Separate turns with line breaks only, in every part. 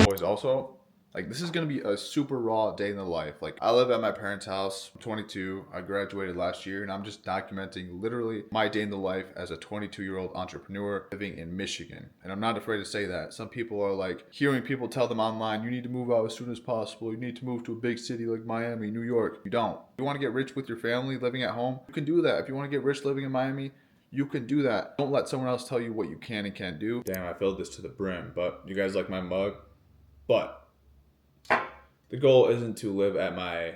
Boys, also, like, this is gonna be a super raw day in the life. Like, I live at my parents' house. I'm 22. I graduated last year, and I'm just documenting literally my day in the life as a 22-year-old entrepreneur living in Michigan. And I'm not afraid to say that. Some people are like hearing people tell them online, you need to move out as soon as possible. You need to move to a big city like Miami, New York. You don't. If you want to get rich with your family living at home, you can do that. If you want to get rich living in Miami, you can do that. Don't let someone else tell you what you can and can't do. Damn, I filled this to the brim, but you guys like my mug? But the goal isn't to live at my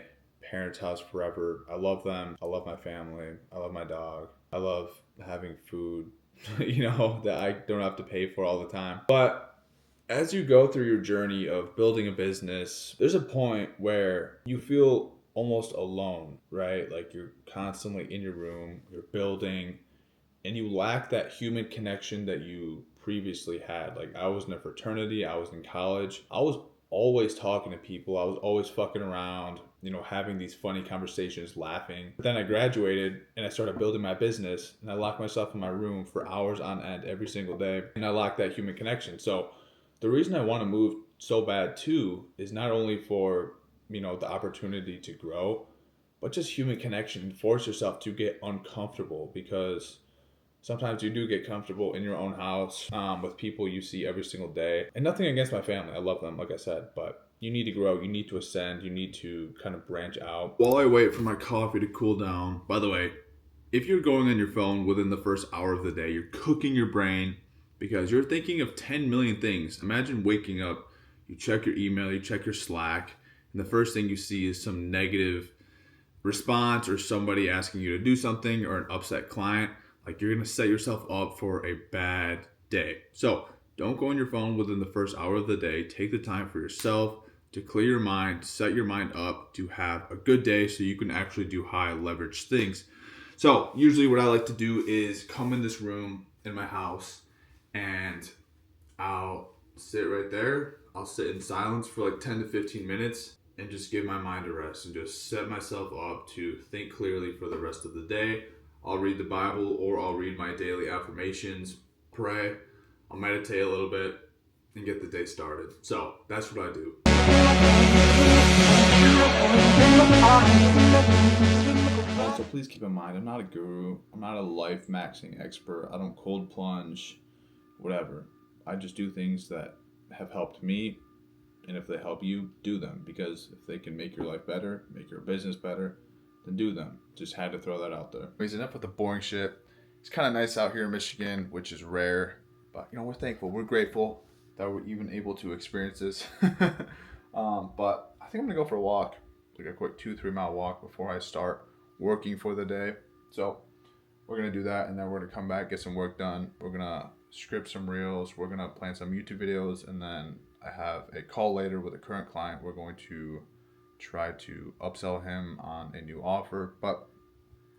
parents' house forever. I love them. I love my family. I love my dog. I love having food, that I don't have to pay for all the time. But as you go through your journey of building a business, there's a point where you feel almost alone, right? Like you're constantly in your room, you're building, and you lack that human connection that you previously had. Like, I was in a fraternity, I was in college, I was always talking to people, I was always fucking around, having these funny conversations, laughing. But then I graduated and I started building my business, and I locked myself in my room for hours on end every single day, and I lacked that human connection. So the reason I want to move so bad too is not only for the opportunity to grow, but just human connection, and force yourself to get uncomfortable, because sometimes you do get comfortable in your own house with people you see every single day. And nothing against my family. I love them, like I said. But you need to grow. You need to ascend. You need to kind of branch out. While I wait for my coffee to cool down, by the way, if you're going on your phone within the first hour of the day, you're cooking your brain because you're thinking of 10 million things. Imagine waking up, you check your email, you check your Slack, and the first thing you see is some negative response or somebody asking you to do something or an upset client. Like, you're going to set yourself up for a bad day. So don't go on your phone within the first hour of the day. Take the time for yourself to clear your mind, set your mind up to have a good day so you can actually do high leverage things. So usually what I like to do is come in this room in my house, and I'll sit right there. I'll sit in silence for like 10 to 15 minutes and just give my mind a rest and just set myself up to think clearly for the rest of the day. I'll read the Bible, or I'll read my daily affirmations, pray, I'll meditate a little bit, and get the day started. So that's what I do. Also, please keep in mind, I'm not a guru. I'm not a life maxing expert. I don't cold plunge, whatever. I just do things that have helped me, and if they help you, do them. Because if they can make your life better, make your business better, then do them. Just had to throw that out there. Anyways, enough with the boring shit. It's kind of nice out here in Michigan, which is rare. But, we're thankful. We're grateful that we're even able to experience this. But I think I'm going to go for a walk. Like a quick 2-3 mile walk before I start working for the day. So we're going to do that, and then we're going to come back, get some work done. We're going to script some reels. We're going to plan some YouTube videos. And then I have a call later with a current client. We're going to try to upsell him on a new offer. But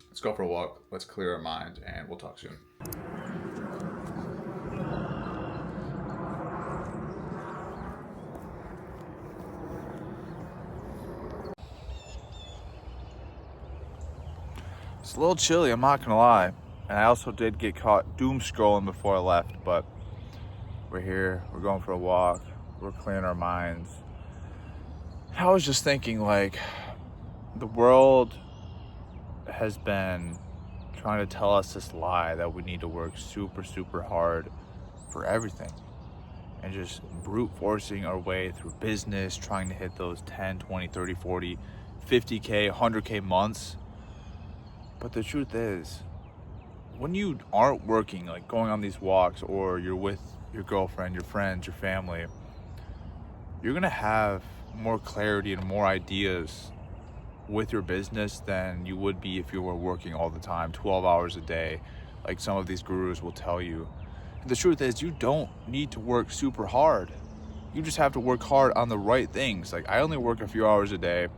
let's go for a walk. Let's clear our mind, and we'll talk soon. It's a little chilly, I'm not gonna lie. And I also did get caught doom scrolling before I left, but we're here, we're going for a walk, we're clearing our minds. I was just thinking, like, the world has been trying to tell us this lie that we need to work super, super hard for everything, and just brute forcing our way through business, trying to hit those 10, 20, 30, 40, 50K, 100K months. But the truth is, when you aren't working, like going on these walks, or you're with your girlfriend, your friends, your family, you're gonna have more clarity and more ideas with your business than you would be if you were working all the time, 12 hours a day, like some of these gurus will tell you. And the truth is, you don't need to work super hard. You just have to work hard on the right things. Like, I only work a few hours a day.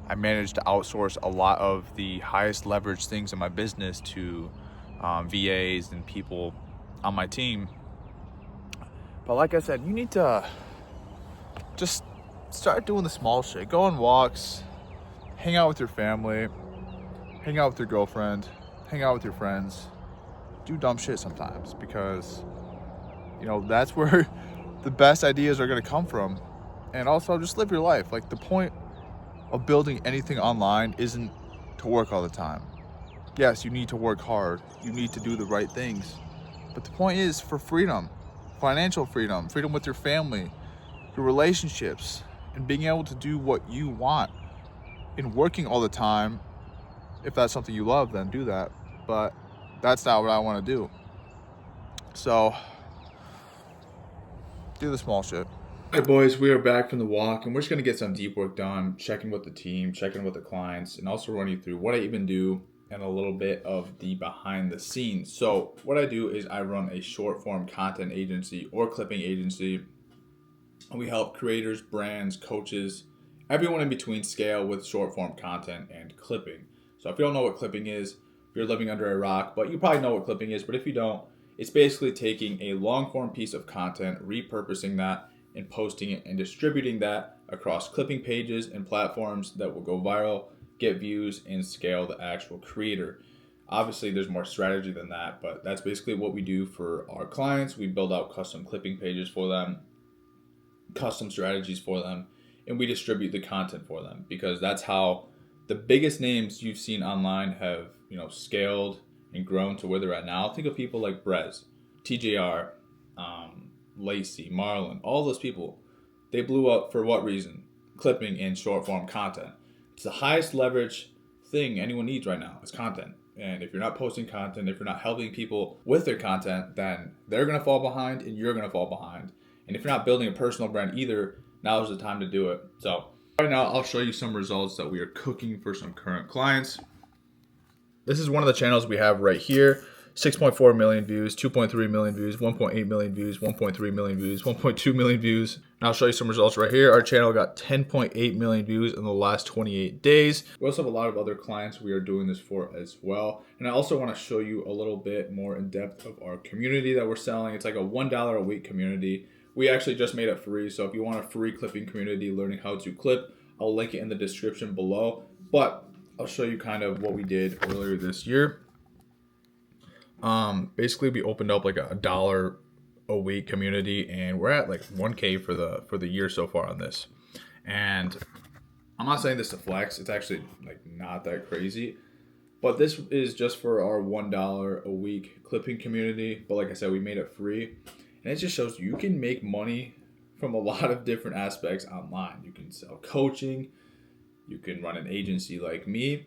I managed to outsource a lot of the highest leverage things in my business to VAs and people on my team. But like I said, you need to just start doing the small shit. Go on walks, hang out with your family, hang out with your girlfriend, hang out with your friends. Do dumb shit sometimes, because that's where the best ideas are going to come from. And also just live your life. Like, the point of building anything online isn't to work all the time. Yes, you need to work hard. You need to do the right things. But the point is for freedom, financial freedom, freedom with your family, your relationships, and being able to do what you want. And working all the time, if that's something you love, then do that. But that's not what I want to do. So do the small shit. Hey boys, we are back from the walk, and we're just going to get some deep work done, checking with the team, checking with the clients, and also run you through what I even do and a little bit of the behind the scenes. So what I do is I run a short form content agency or clipping agency, and we help creators, brands, coaches, everyone in between scale with short form content and clipping. So if you don't know what clipping is, you're living under a rock, but you probably know what clipping is. But if you don't, it's basically taking a long form piece of content, repurposing that, and posting it and distributing that across clipping pages and platforms that will go viral, get views, and scale the actual creator. Obviously, there's more strategy than that, but that's basically what we do for our clients. We build out custom clipping pages for them, custom strategies for them, and we distribute the content for them, because that's how the biggest names you've seen online have, scaled and grown to where they're at now. Think of people like Brez, TJR, Lacey, Marlon, all those people. They blew up for what reason? Clipping and short form content. It's the highest leverage thing anyone needs right now is content. And if you're not posting content, if you're not helping people with their content, then they're going to fall behind and you're going to fall behind. And if you're not building a personal brand either, now's the time to do it. So right now, I'll show you some results that we are cooking for some current clients. This is one of the channels we have right here. 6.4 million views, 2.3 million views, 1.8 million views, 1.3 million views, 1.2 million views. And I'll show you some results right here. Our channel got 10.8 million views in the last 28 days. We also have a lot of other clients we are doing this for as well. And I also want to show you a little bit more in depth of our community that we're selling. It's like a $1 a week community. We actually just made it free. So if you want a free clipping community, learning how to clip, I'll link it in the description below. But I'll show you kind of what we did earlier this year. Basically we opened up like a $1 a week community, and we're at like 1K for the year so far on this. And I'm not saying this to flex, it's actually like not that crazy, but this is just for our $1 a week clipping community. But like I said, we made it free, and it just shows you can make money from a lot of different aspects online. You can sell coaching, you can run an agency like me,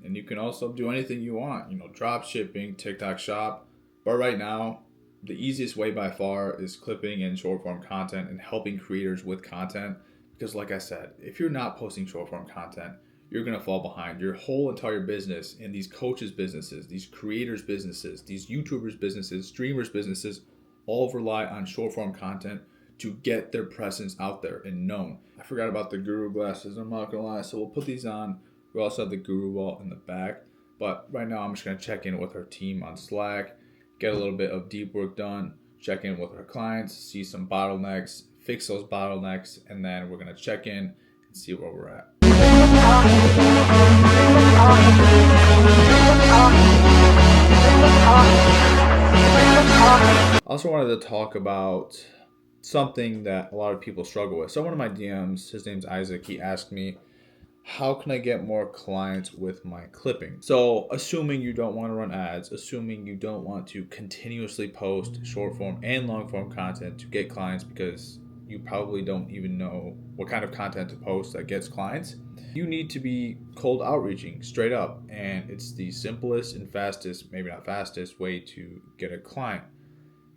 and you can also do anything you want, drop shipping, TikTok shop. But right now, the easiest way by far is clipping and short form content and helping creators with content. Because like I said, if you're not posting short form content, you're going to fall behind. Your whole entire business, and these coaches' businesses, these creators' businesses, these YouTubers' businesses, streamers' businesses, all rely on short form content to get their presence out there and known. I forgot about the Guru glasses, I'm not going to lie. So we'll put these on. We also have the Guru wall in the back. But right now I'm just going to check in with our team on Slack, get a little bit of deep work done, check in with our clients, see some bottlenecks, fix those bottlenecks, and then we're going to check in and see where we're at. I also wanted to talk about something that a lot of people struggle with. So one of my DMs, his name's Isaac, he asked me, how can I get more clients with my clipping? So assuming you don't want to run ads, assuming you don't want to continuously post short form and long form content to get clients, because you probably don't even know what kind of content to post that gets clients, you need to be cold outreaching straight up. And it's the simplest and fastest, maybe not fastest, way to get a client.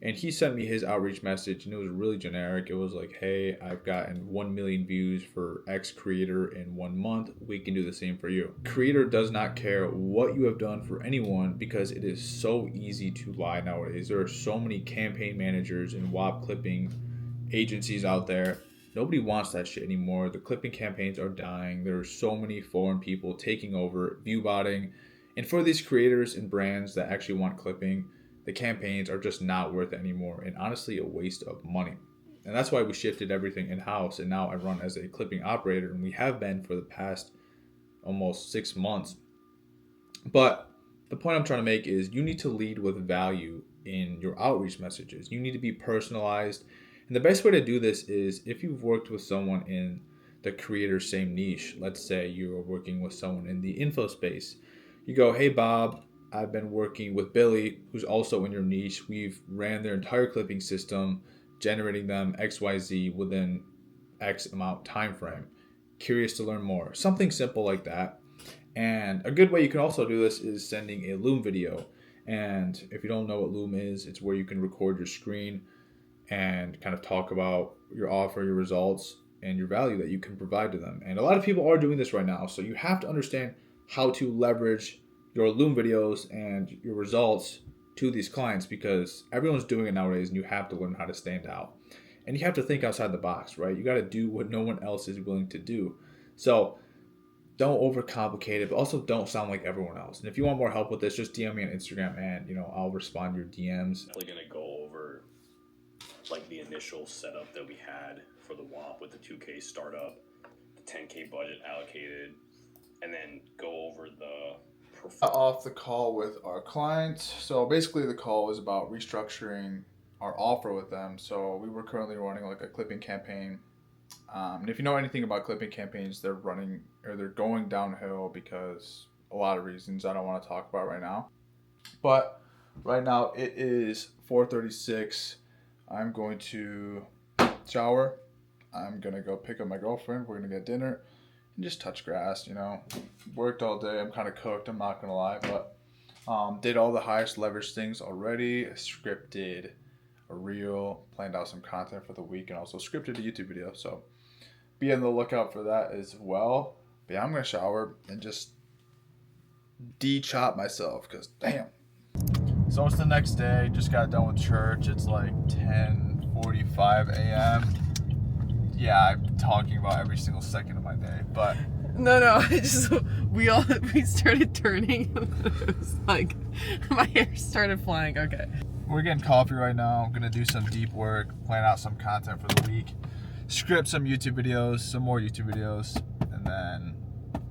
And he sent me his outreach message, and it was really generic. It was like, hey, I've gotten 1 million views for X creator in 1 month. We can do the same for you. Creator does not care what you have done for anyone, because it is so easy to lie nowadays. There are so many campaign managers and WAP clipping agencies out there. Nobody wants that shit anymore. The clipping campaigns are dying. There are so many foreign people taking over, view botting. And for these creators and brands that actually want clipping, the campaigns are just not worth it anymore, and honestly a waste of money. And that's why we shifted everything in-house, and now I run as a clipping operator, and we have been for the past almost 6 months. But the point I'm trying to make is you need to lead with value in your outreach messages. You need to be personalized, And the best way to do this is if you've worked with someone in the creator same niche. Let's say you're working with someone in the info space. You go, hey Bob, I've been working with Billy, who's also in your niche. We've ran their entire clipping system, generating them XYZ within X amount time frame. Curious to learn more. Something simple like that. And a good way you can also do this is sending a Loom video. And if you don't know what Loom is, it's where you can record your screen and kind of talk about your offer, your results, and your value that you can provide to them. And a lot of people are doing this right now. So you have to understand how to leverage your Loom videos and your results to these clients, because everyone's doing it nowadays and you have to learn how to stand out. And you have to think outside the box, right? You got to do what no one else is willing to do. So don't overcomplicate it, but also don't sound like everyone else. And if you want more help with this, just DM me on Instagram and, I'll respond to your DMs.
Definitely going to go over like the initial setup that we had for the WAP with the 2K startup, the 10K budget allocated, and then go over the
off the call with our clients. So basically the call was about restructuring our offer with them. So we were currently running like a clipping campaign. And if you know anything about clipping campaigns, they're going downhill because a lot of reasons I don't want to talk about right now. But right now it is 4:36. I'm going to shower. I'm going to go pick up my girlfriend. We're going to get dinner and just touch grass, Worked all day. I'm kind of cooked, I'm not going to lie. But did all the highest leverage things already. Scripted a reel, planned out some content for the week, and also scripted a YouTube video. So be on the lookout for that as well. But yeah, I'm going to shower and just de-chop myself because damn. So it's the next day. Just got done with church. It's like 10:45 a.m. Yeah, I'm talking about every single second of my day, but
no, we started turning. It was like my hair started flying. Okay.
We're getting coffee right now. I'm gonna do some deep work, plan out some content for the week, script some YouTube videos, some more YouTube videos, and then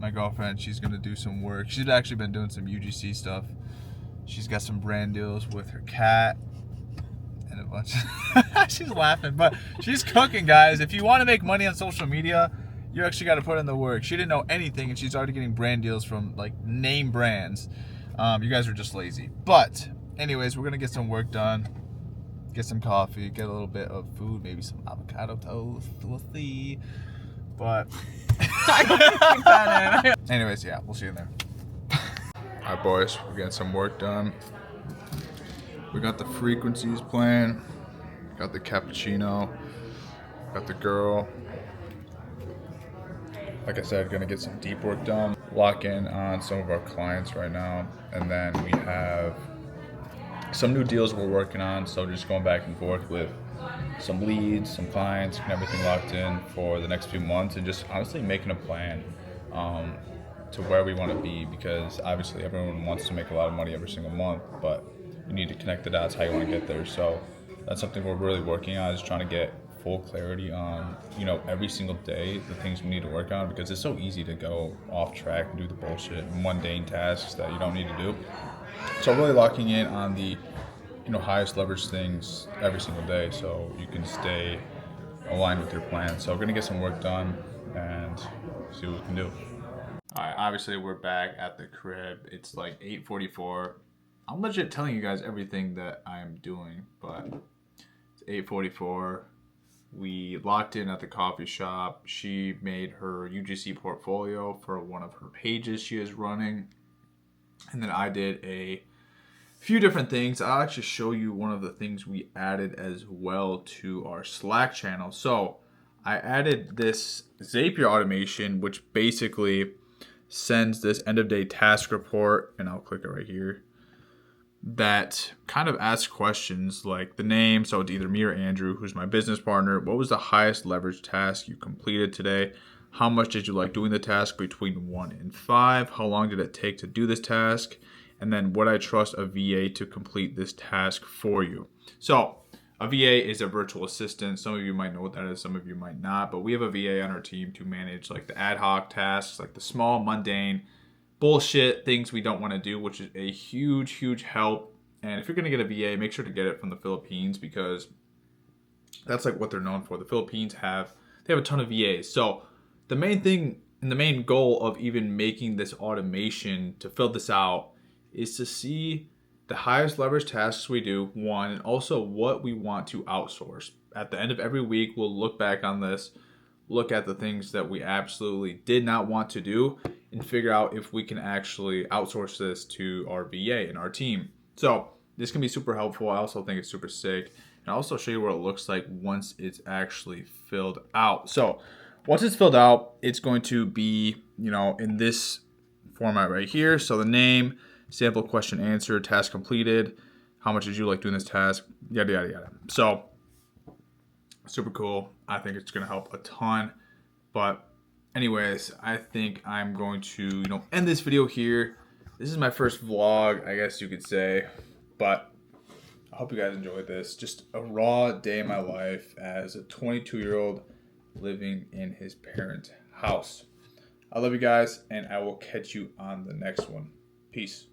my girlfriend, she's gonna do some work. She's actually been doing some UGC stuff. She's got some brand deals with her cat and a bunch of she's laughing, but she's cooking, guys. If you want to make money on social media, you actually got to put in the work. She didn't know anything and she's already getting brand deals from like name brands. You guys are just lazy. But anyways, we're gonna get some work done, get some coffee, get a little bit of food, maybe some avocado toast. We'll see. But anyways, yeah, we'll see you there. All right, boys, we're getting some work done. We got the frequencies playing, got the cappuccino, got the girl. Like I said, gonna get some deep work done, lock in on some of our clients right now, and then we have some new deals we're working on, so just going back and forth with some leads, some clients, and everything locked in for the next few months, and just honestly making a plan to where we want to be, because obviously everyone wants to make a lot of money every single month, but you need to connect the dots how you want to get there. So that's something we're really working on, is trying to get full clarity on, every single day, the things we need to work on, because it's so easy to go off track and do the bullshit mundane tasks that you don't need to do. So really locking in on the highest leverage things every single day, so you can stay aligned with your plan. So we're gonna get some work done and see what we can do. All right, obviously we're back at the crib. It's like 8:44. I'm legit telling you guys everything that I'm doing, but it's 8:44. We locked in at the coffee shop. She made her UGC portfolio for one of her pages she is running. And then I did a few different things. I'll actually show you one of the things we added as well to our Slack channel. So I added this Zapier automation, which basically sends this end of day task report, and I'll click it right here, that kind of asks questions like the name. So it's either me or Andrew, who's my business partner. What was the highest leverage task you completed today? How much did you like doing the task between 1 and 5? How long did it take to do this task? And then would I trust a VA to complete this task for you? So a VA is a virtual assistant. Some of you might know what that is, some of you might not, but we have a VA on our team to manage like the ad hoc tasks, like the small, mundane, bullshit things we don't want to do, which is a huge help. And if you're going to get a VA, make sure to get it from the Philippines, because
That's like what they're known for. The Philippines they have a ton of VAs. So the main thing and the main goal of even making this automation to fill this out is to see the highest leverage tasks we do, one, and also what we want to outsource. At the end of every week, we'll look back on this, look at the things that we absolutely did not want to do, and figure out if we can actually outsource this to our VA and our team. So this can be super helpful. I also think it's super sick. And I'll also show you what it looks like once it's actually filled out. So once it's filled out, it's going to be, in this format right here. So the name, sample, question, answer, task completed, how much did you like doing this task, yada, yada, yada. So super cool. I think it's going to help a ton. But anyways, I think I'm going to, end this video here. This is my first vlog, I guess you could say. But I hope you guys enjoyed this. Just a raw day in my life as a 22-year-old living in his parents' house. I love you guys, and I will catch you on the next one. Peace.